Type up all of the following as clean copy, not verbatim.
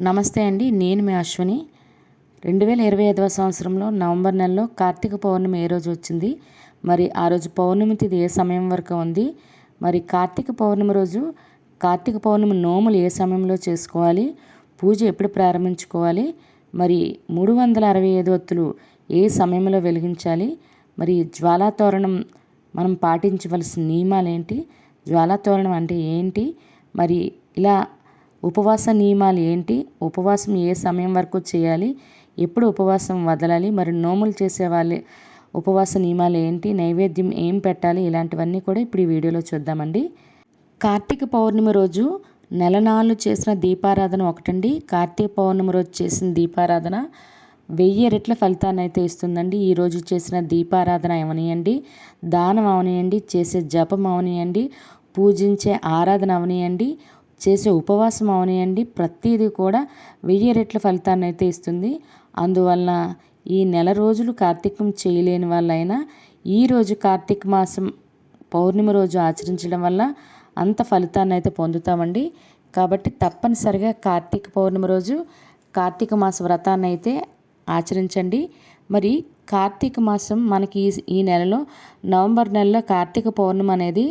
నమస్తే అండి. నేను మీ అశ్విని. 2025వ సంవత్సరంలో నవంబర్ నెలలో కార్తీక పౌర్ణమి ఏ రోజు వచ్చింది, మరి ఆ రోజు పౌర్ణమి తిథి ఏ సమయం వరకు ఉంది, మరి కార్తీక పౌర్ణమి రోజు కార్తీక పౌర్ణమి నోములు ఏ సమయంలో చేసుకోవాలి, పూజ ఎప్పుడు ప్రారంభించుకోవాలి, మరి 365 ఒత్తులు ఏ సమయంలో వెలిగించాలి, మరి జ్వాలాతోరణం మనం పాటించవలసిన నియమాలు ఏంటి, జ్వాలాతోరణం అంటే ఏంటి, మరి ఇలా ఉపవాస నియమాలు ఏంటి, ఉపవాసం ఏ సమయం వరకు చేయాలి, ఎప్పుడు ఉపవాసం వదలాలి, మరి నోములు చేసే వాళ్ళ ఉపవాస నియమాలు ఏంటి, నైవేద్యం ఏం పెట్టాలి, ఇలాంటివన్నీ కూడా ఇప్పుడు ఈ వీడియోలో చూద్దామండి. కార్తీక పౌర్ణమి రోజు నెలనాళ్ళు చేసిన దీపారాధన ఒకటండి. కార్తీక పౌర్ణమి రోజు చేసిన దీపారాధన 1000 రెట్ల ఫలితాన్ని అయితే ఇస్తుందండి. ఈరోజు చేసిన దీపారాధన అవనియండి, దానం అవనియండి, చేసే జపం అవనియండి, పూజించే ఆరాధన అవనియండి, చేసే ఉపవాసం అవనియండి, ప్రతిదీ కూడా 1000 రెట్ల ఫలితాన్ని అయితే ఇస్తుంది. అందువలన ఈ నెల రోజులు కార్తీకం చేయలేని వాళ్ళైనా ఈరోజు కార్తీక మాసం పౌర్ణమి రోజు ఆచరించడం వల్ల అంత ఫలితాన్ని అయితే పొందుతామండి. కాబట్టి తప్పనిసరిగా కార్తీక పౌర్ణమి రోజు కార్తీక మాస వ్రతాన్ని అయితే ఆచరించండి. మరి కార్తీక మాసం మనకి ఈ నెలలో నవంబర్ నెలలో కార్తీక పౌర్ణమి అనేది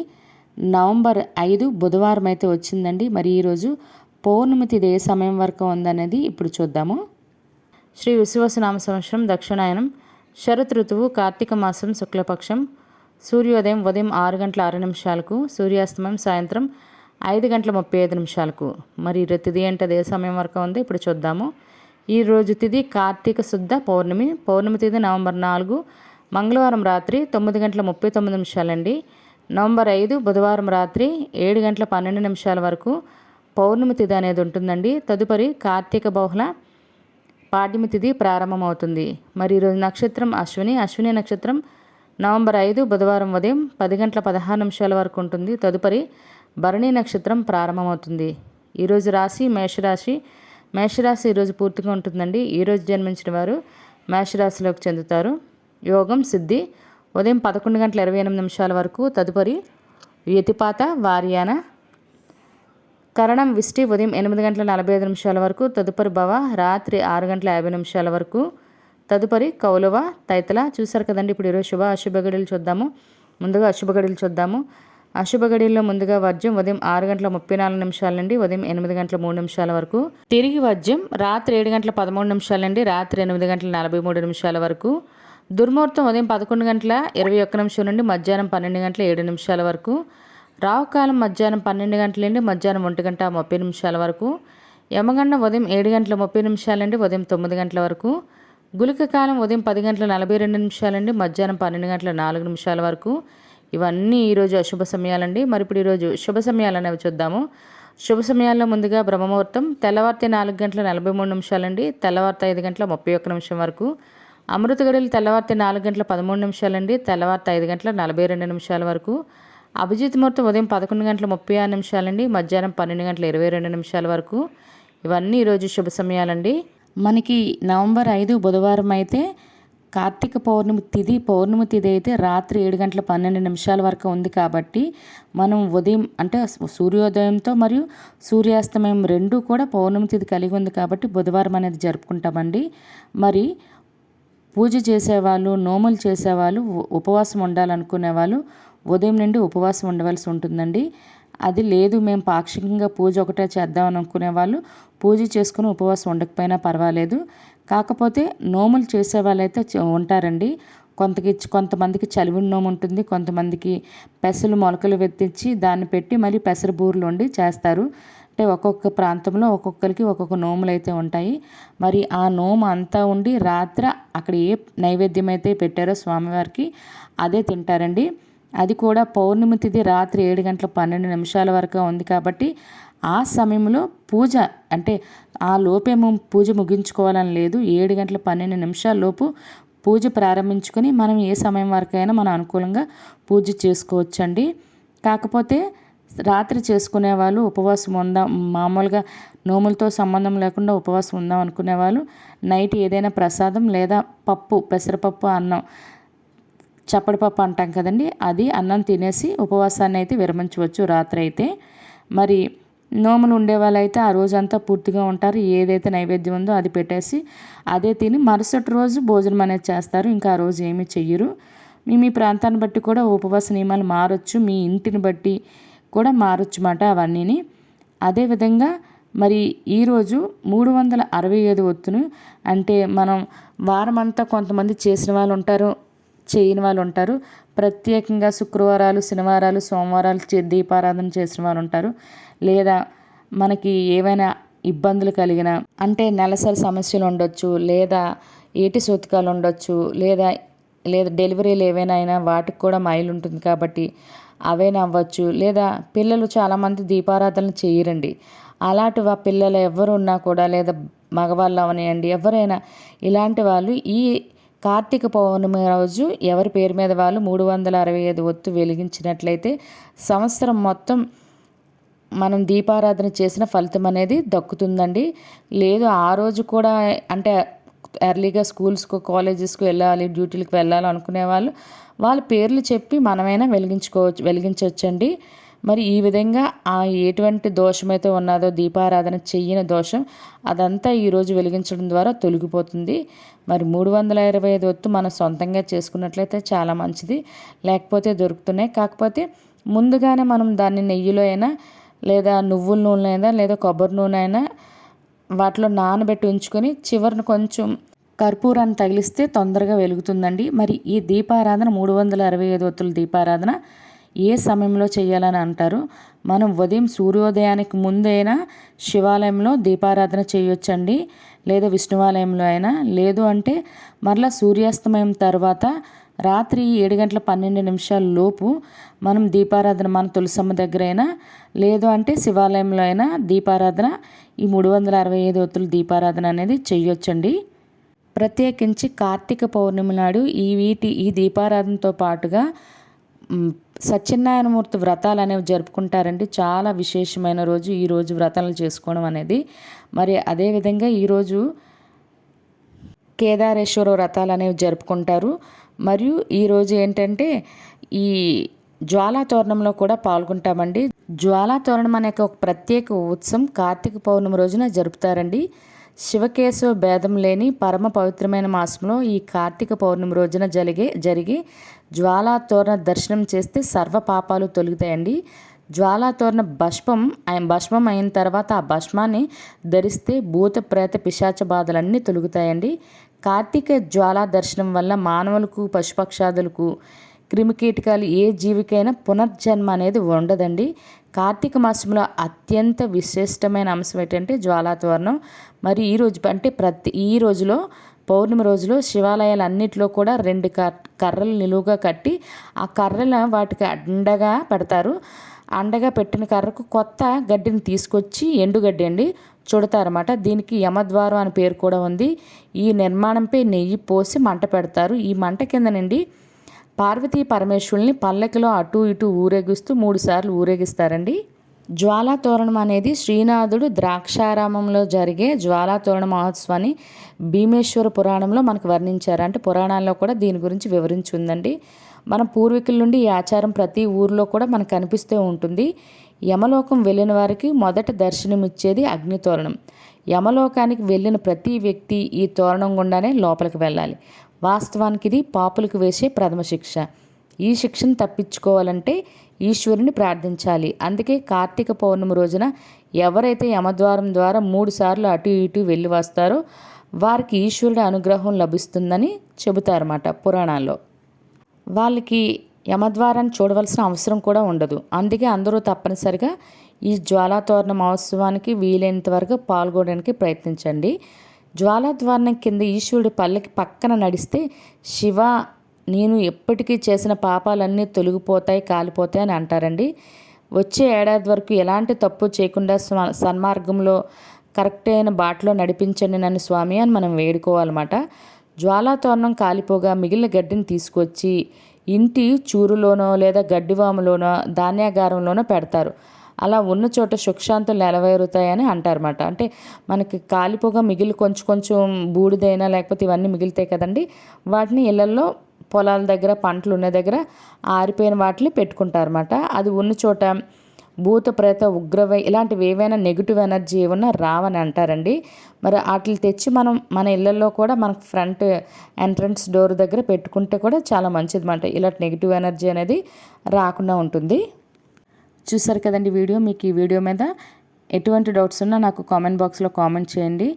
నవంబర్ 5 బుధవారం అయితే వచ్చిందండి. మరి ఈరోజు పౌర్ణమి తిథి ఏ సమయం వరకు ఉందనేది ఇప్పుడు చూద్దాము. శ్రీ విశ్వాసనామ సంవత్సరం దక్షిణాయనం శరత్ ఋతువు కార్తీక మాసం శుక్లపక్షం సూర్యోదయం ఉదయం 6:06 సూర్యాస్తమయం సాయంత్రం 5:35 మరి తిథి అంటే అదే సమయం వరకు ఉంది ఇప్పుడు చూద్దాము. ఈరోజు తిథి కార్తీక శుద్ధ పౌర్ణమి. పౌర్ణమి తిథి నవంబర్ 4 మంగళవారం రాత్రి 9:39 అండి. నవంబర్ 5 బుధవారం రాత్రి 7:12 వరకు పౌర్ణమి తిథి అనేది ఉంటుందండి. తదుపరి కార్తీక బహుళ పాడ్యమి తిథి ప్రారంభమవుతుంది. మరి ఈరోజు నక్షత్రం అశ్విని. అశ్విని నక్షత్రం నవంబర్ 5 బుధవారం ఉదయం 10:16 వరకు ఉంటుంది. తదుపరి భరణి నక్షత్రం ప్రారంభమవుతుంది. ఈరోజు రాశి మేషరాశి. మేషరాశి ఈరోజు పూర్తిగా ఉంటుందండి. ఈరోజు జన్మించిన వారు మేషరాశిలోకి చెందుతారు. యోగం సిద్ధి ఉదయం 11:28 వరకు. తదుపరి వ్యతిపాత వార్యాన. కరణం విష్టి ఉదయం 8:45 వరకు. తదుపరి భవ రాత్రి 6:50 వరకు. తదుపరి కౌలవ తైతల. చూసారు కదండి. ఇప్పుడు ఈరోజు శుభ అశుభ గడియలు చూద్దాము. ముందుగా అశుభ గడియలు చూద్దాము. అశుభ గడియల్లో ముందుగా వర్జ్యం ఉదయం 6:34 నుండి ఉదయం 8:03 వరకు. తిరిగి వర్జ్యం రాత్రి 7:13 నుండి రాత్రి 8:43 వరకు. దుర్ముహూర్తం ఉదయం 11:21 నుండి మధ్యాహ్నం 12:07 వరకు. రావుకాలం మధ్యాహ్నం 12 నుండి మధ్యాహ్నం 1:30 వరకు. యమగండం ఉదయం 7:30 నుండి ఉదయం 9 వరకు. గుళిక కాలం ఉదయం 10:42 నుండి మధ్యాహ్నం 12:04 వరకు. ఇవన్నీ ఈరోజు అశుభ సమయాలండి. మరి ఇప్పుడు ఈరోజు శుభ సమయాలు అనేవి చూద్దాము. శుభ సమయాల్లో ముందుగా బ్రహ్మముహూర్తం తెల్లవారితే 4:43 అండి. తెల్లవారితే 5:31 వరకు. అమృత గడియలు తెల్లవారితే 4:13 అండి. తెల్లవారితే 5:42 వరకు. అభిజిత్ ముహూర్తం ఉదయం 11:36 అండి. మధ్యాహ్నం 12:22 వరకు. ఇవన్నీ ఈరోజు శుభ సమయాలండి. మనకి నవంబర్ 5 బుధవారం అయితే కార్తీక పౌర్ణమి తిథి అయితే రాత్రి 7:12 వరకు ఉంది. కాబట్టి మనం ఉదయం అంటే సూర్యోదయంతో మరియు సూర్యాస్తమయం రెండు కూడా పౌర్ణమి తిథి కలిగి ఉంది కాబట్టి బుధవారం అనేది జరుపుకుంటామండి. మరి పూజ చేసేవాళ్ళు, నోములు చేసేవాళ్ళు, ఉపవాసం ఉండాలనుకునే వాళ్ళు ఉదయం నుండి ఉపవాసం ఉండవలసి ఉంటుందండి. అది లేదు మేము పాక్షికంగా పూజ ఒకటే చేద్దామని అనుకునే వాళ్ళు పూజ చేసుకుని ఉపవాసం ఉండకపోయినా పర్వాలేదు. కాకపోతే నోములు చేసే వాళ్ళైతే ఉంటారండి. కొంతమందికి చలివిడి నోము ఉంటుంది, కొంతమందికి పెసలు మొలకలు వెత్తించి దాన్ని పెట్టి మళ్ళీ పెసర బూరెలు వండి చేస్తారు. అంటే ఒక్కొక్క ప్రాంతంలో ఒక్కొక్కరికి ఒక్కొక్క నోములు అయితే ఉంటాయి. మరి ఆ నోము అంతా ఉండి రాత్రి అక్కడ ఏ నైవేద్యం అయితే పెట్టారో స్వామివారికి అదే తింటారండి. అది కూడా పౌర్ణమి తిథి రాత్రి 7:12 వరకు ఉంది కాబట్టి ఆ సమయంలో పూజ అంటే ఆ లోపేమో పూజ ముగించుకోవాలని లేదు. 7:12 లోపు పూజ ప్రారంభించుకొని మనం ఏ సమయం వరకైనా మనం అనుకూలంగా పూజ చేసుకోవచ్చండి. కాకపోతే రాత్రి చేసుకునే వాళ్ళు ఉపవాసం ఉందాం, మామూలుగా నోములతో సంబంధం లేకుండా ఉపవాసం ఉందాం అనుకునే వాళ్ళు నైట్ ఏదైనా ప్రసాదం లేదా పప్పు, పెసరపప్పు, అన్నం, చప్పడిపప్పు అంటాం కదండి, అది అన్నం తినేసి ఉపవాసాన్ని అయితే విరమించవచ్చు రాత్రి అయితే. మరి నోములు ఉండే వాళ్ళైతే ఆ రోజంతా పూర్తిగా ఉంటారు. ఏదైతే నైవేద్యం ఉందో అది పెట్టేసి అదే తిని మరుసటి రోజు భోజనం అనేది చేస్తారు. ఇంకా ఆ రోజు ఏమీ చెయ్యరు. మీ ప్రాంతాన్ని బట్టి కూడా ఉపవాస నియమాలు మారొచ్చు. మీ ఇంటిని బట్టి కూడా మారొచ్చు మాట అవన్నీని. అదేవిధంగా మరి ఈరోజు 365 ఒత్తును అంటే మనం వారమంతా కొంతమంది చేసిన వాళ్ళు ఉంటారు, చేయని వాళ్ళు ఉంటారు. ప్రత్యేకంగా శుక్రవారాలు, శనివారాలు, సోమవారాలు దీపారాధన చేసిన వాళ్ళు ఉంటారు. లేదా మనకి ఏవైనా ఇబ్బందులు కలిగిన అంటే నెలసరి సమస్యలు ఉండొచ్చు, లేదా ఏటి సూతకాలు ఉండొచ్చు, లేదా డెలివరీలు ఏవైనా అయినా వాటికి కూడా మైలు ఉంటుంది కాబట్టి అవైనా అవ్వచ్చు. లేదా పిల్లలు చాలామంది దీపారాధనలు చేయరండి. అలాంటి పిల్లలు ఎవరు ఉన్నా కూడా, లేదా మగవాళ్ళు అవనివ్వండి, ఎవరైనా ఇలాంటి వాళ్ళు ఈ కార్తీక పౌర్ణమి రోజు ఎవరి పేరు మీద వాళ్ళు 365 ఒత్తు వెలిగించినట్లయితే సంవత్సరం మొత్తం మనం దీపారాధన చేసిన ఫలితం అనేది దక్కుతుందండి. లేదు ఆ రోజు కూడా అంటే ఎర్లీగా స్కూల్స్కు, కాలేజెస్కు వెళ్ళాలి, డ్యూటీలకు వెళ్ళాలి అనుకునే వాళ్ళు వాళ్ళ పేర్లు చెప్పి మనమైనా వెలిగించవచ్చండి. మరి ఈ విధంగా ఎటువంటి దోషమైతే ఉన్నదో దీపారాధన చెయ్యని దోషం అదంతా ఈరోజు వెలిగించడం ద్వారా తొలగిపోతుంది. మరి 325 ఒత్తు మనం సొంతంగా చేసుకున్నట్లయితే చాలా మంచిది. లేకపోతే దొరుకుతున్నాయి. కాకపోతే ముందుగానే మనం దాన్ని నెయ్యిలో అయినా, లేదా నువ్వుల నూనె అయినా, లేదా కొబ్బరి నూనె అయినా వాటిలో నానబెట్టి ఉంచుకొని చివరిని కొంచెం కర్పూరాన్ని తగిలిస్తే తొందరగా వెలుగుతుందండి. మరి ఈ దీపారాధన 365 ఒత్తుల దీపారాధన ఏ సమయంలో చేయాలని అంటారు. మనం ఉదయం సూర్యోదయానికి ముందైనా శివాలయంలో దీపారాధన చేయొచ్చండి, లేదా విష్ణువాలయంలో అయినా. లేదు అంటే మరలా సూర్యాస్తమయం తర్వాత రాత్రి 7:12 లోపు మనం దీపారాధన మన తులసమ్మ దగ్గర అయినా, లేదు అంటే శివాలయంలో అయినా దీపారాధన ఈ 365 ఒత్తుల దీపారాధన అనేది చెయ్యొచ్చండి. ప్రత్యేకించి కార్తీక పౌర్ణమి నాడు ఈ దీపారాధనతో పాటుగా సత్యనారాయణమూర్తి వ్రతాలు అనేవి జరుపుకుంటారండి. చాలా విశేషమైన రోజు ఈరోజు వ్రతాలు చేసుకోవడం అనేది. మరి అదేవిధంగా ఈరోజు కేదారేశ్వర వ్రతాలు అనేవి జరుపుకుంటారు. మరియు ఈరోజు ఏంటంటే ఈ జ్వాలాతోరణంలో కూడా పాల్గొంటామండి. జ్వాలాతోరణం అనే ఒక ప్రత్యేక ఉత్సవం కార్తీక పౌర్ణమి రోజున జరుపుతారండి. శివకేశవ భేదం లేని పరమ పవిత్రమైన మాసంలో ఈ కార్తీక పౌర్ణమి రోజున జరిగే జ్వాలాతోరణ దర్శనం చేస్తే సర్వ పాపాలు తొలుగుతాయండి. జ్వాలాతోరణ భస్మం అయిన తర్వాత ఆ భస్మాన్ని ధరిస్తే భూత ప్రేత పిశాచ బాధలన్నీ తొలుగుతాయండి. కార్తీక జ్వాలా దర్శనం వల్ల మానవులకు, పశుపక్షాదులకు, క్రిమికీటకాలు ఏ జీవికైనా పునర్జన్మ అనేది ఉండదండి. కార్తీక మాసంలో అత్యంత విశిష్టమైన అంశం ఏంటంటే జ్వాలాతోరణం. మరి ఈ రోజులో పౌర్ణమి రోజులో శివాలయాలన్నింటిలో కూడా 2 కర్రలు నిలువుగా కట్టి ఆ కర్రల వాటికి అండగా పెడతారు. అండగా పెట్టిన కర్రకు కొత్త గడ్డిని తీసుకొచ్చి, ఎండుగడ్డి అండి, చుడతారన్నమాట. దీనికి యమద్వారం అని పేరు కూడా ఉంది. ఈ నిర్మాణంపై నెయ్యి పోసి మంట పెడతారు. ఈ మంట కింద నుండి పార్వతీ పరమేశ్వరుల్ని పల్లకిలో అటు ఇటు ఊరేగిస్తూ 3 సార్లు ఊరేగిస్తారండి. జ్వాలాతోరణం అనేది శ్రీనాథుడు ద్రాక్షారామంలో జరిగే జ్వాలాతోరణ మహోత్సవాన్ని భీమేశ్వర పురాణంలో మనకు వర్ణించారు. అంటే పురాణాల్లో కూడా దీని గురించి వివరించి ఉందండి. మన పూర్వీకుల నుండి ఈ ఆచారం ప్రతి ఊరిలో కూడా మనకు కనిపిస్తూ ఉంటుంది. యమలోకం వెళ్ళిన వారికి మొదట దర్శనమిచ్చేది అగ్నితోరణం. యమలోకానికి వెళ్ళిన ప్రతి వ్యక్తి ఈ తోరణం గుండానే లోపలికి వెళ్ళాలి. వాస్తవానికి ఇది పాపులకు వేసే ప్రథమ శిక్ష. ఈ శిక్షను తప్పించుకోవాలంటే ఈశ్వరుని ప్రార్థించాలి. అందుకే కార్తీక పౌర్ణమి రోజున ఎవరైతే యమద్వారం ద్వారా 3 సార్లు అటు ఇటు వెళ్ళి వస్తారో వారికి ఈశ్వరుడి అనుగ్రహం లభిస్తుందని చెబుతారన్నమాట పురాణాల్లో. వాళ్ళకి యమద్వారాన్ని చూడవలసిన అవసరం కూడా ఉండదు. అందుకే అందరూ తప్పనిసరిగా ఈ జ్వాలాతోరణ మహోత్సవానికి వీలైనంత వరకు పాల్గొనడానికి ప్రయత్నించండి. జ్వాలాద్వారం కింద ఈశ్వరుడి పల్లకి పక్కన నడిస్తే శివ, నేను ఎప్పటికీ చేసిన పాపాలన్నీ తొలగిపోతాయి, కాలిపోతాయి అని అంటారండి. వచ్చే ఏడాది వరకు ఎలాంటి తప్పు చేయకుండా సన్మార్గంలో కరెక్ట్ అయిన బాటలో నడిపించండి నన్ను స్వామి అని మనం వేడుకోవాలన్నమాట. జ్వాలాతోరణం కాలిపోగా మిగిలిన గడ్డిని తీసుకొచ్చి ఇంటి చూరులోనో లేదా గడ్డివాములోనో ధాన్యాగారంలోనో పెడతారు. అలా ఉన్న చోట సుఖశాంతులు నెలవేరుతాయని అంటారన్నమాట. అంటే మనకి కాలిపోగా కొంచెం బూడిదైనా లేకపోతే ఇవన్నీ మిగులుతాయి కదండి, వాటిని ఇళ్లల్లో పొలాల దగ్గర పంటలు ఉన్న దగ్గర ఆరిపోయిన వాటిని పెట్టుకుంటారన్నమాట. అది ఉన్న చోట భూత ప్రేత ఉగ్రవై ఇలాంటివి ఏవైనా నెగిటివ్ ఎనర్జీ ఏమన్నా రావని అంటారండి. మరి వాటిని తెచ్చి మనం మన ఇళ్ళల్లో కూడా మనకు ఫ్రంట్ ఎంట్రన్స్ డోర్ దగ్గర పెట్టుకుంటే కూడా చాలా మంచిది అన్నమాట. ఇలాంటి నెగిటివ్ ఎనర్జీ అనేది రాకుండా ఉంటుంది. చూసారు కదండి వీడియో. మీకు ఈ వీడియో మీద ఎటువంటి డౌట్స్ ఉన్నా నాకు కామెంట్ బాక్స్లో కామెంట్ చేయండి.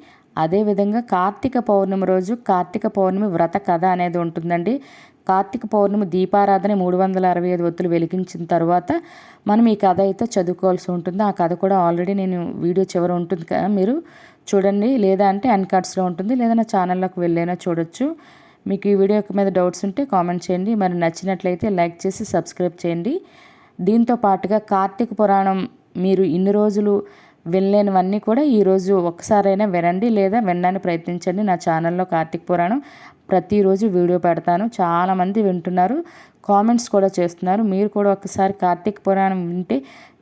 అదేవిధంగా కార్తీక పౌర్ణమి రోజు కార్తీక పౌర్ణమి వ్రత కథ అనేది ఉంటుందండి. కార్తీక పౌర్ణమి దీపారాధన 365 ఒత్తులు వెలిగించిన తర్వాత మనం ఈ కథ అయితే చదువుకోవాల్సి ఉంటుంది. ఆ కథ కూడా ఆల్రెడీ నేను వీడియో చివర ఉంటుంది కదా, మీరు చూడండి. లేదా అంటే అన్కార్డ్స్లో ఉంటుంది, లేదా నా ఛానల్లోకి వెళ్ళైనా చూడొచ్చు. మీకు ఈ వీడియో మీద డౌట్స్ ఉంటే కామెంట్ చేయండి. మరి నచ్చినట్లయితే లైక్ చేసి సబ్స్క్రైబ్ చేయండి. దీంతో పాటుగా కార్తీక పురాణం మీరు ఇన్ని రోజులు వినలేనివన్నీ కూడా ఈరోజు ఒక్కసారైనా వినండి, లేదా వినడానికి ప్రయత్నించండి. నా ఛానల్లో కార్తీక పురాణం ప్రతిరోజు వీడియో పెడతాను. చాలామంది వింటున్నారు, కామెంట్స్ కూడా చేస్తున్నారు. మీరు కూడా ఒకసారి కార్తీక పురాణం వింటే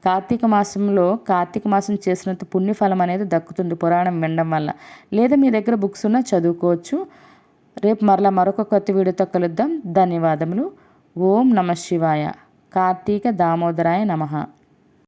కార్తీక మాసం చేసినంత పుణ్యఫలం అనేది దక్కుతుంది పురాణం వినడం వల్ల. లేదా మీ దగ్గర బుక్స్ ఉన్నా చదువుకోవచ్చు. రేపు మరొక కొత్త వీడియోతో కలుద్దాం. ధన్యవాదములు. ఓం నమః శివాయ. కార్తీక దామోదరాయ నమః.